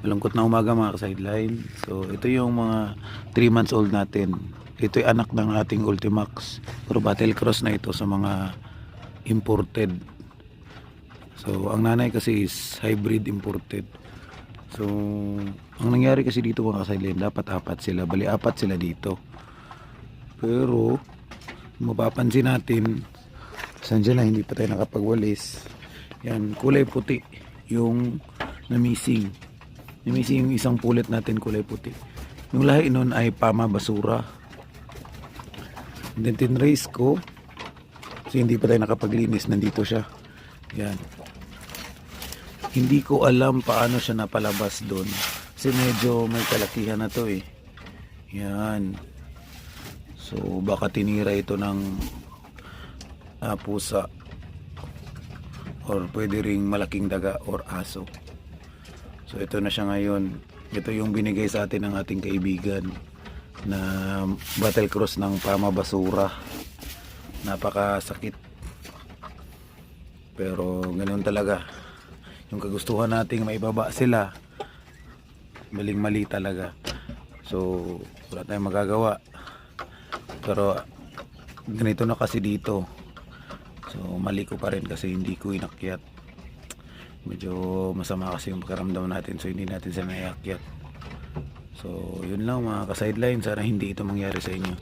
Malungkot na umaga mga ka-sideline. So ito yung mga 3 months old natin. Ito yung anak ng ating Ultimax. Pero battle cross na ito sa mga imported. So ang nanay kasi is hybrid imported. So ang nangyari kasi dito mga ka-sideline, dapat apat sila. Bali apat sila dito. Pero mapapansin natin, sandyan na hindi pa tayo nakapagwalis. Yan, kulay puti yung na-missing. Yung isang pulit natin kulay puti. Yung lahi nun ay Pama Basura. And then tinrace ko. Kasi hindi pa tayo nakapaglinis. Nandito siya. Yan. Hindi ko alam paano siya napalabas doon. Kasi medyo may kalakihan na to eh. Yan. So baka tinira ito ng pusa. Or pwede ring malaking daga or aso. So ito na siya ngayon. Ito yung binigay sa atin ng ating kaibigan na battle cross ng Pama Basura. Napakasakit. Pero ganoon talaga. Yung kagustuhan nating maibaba sila, maling-mali talaga. So wala tayong magagawa. Pero ganito na kasi dito. So mali ko pa rin kasi hindi ko inakyat. Medyo masama kasi yung pakiramdam natin, so hindi natin siya naiakyat. So yun lang mga ka-sideline, sana hindi ito mangyari sa inyo.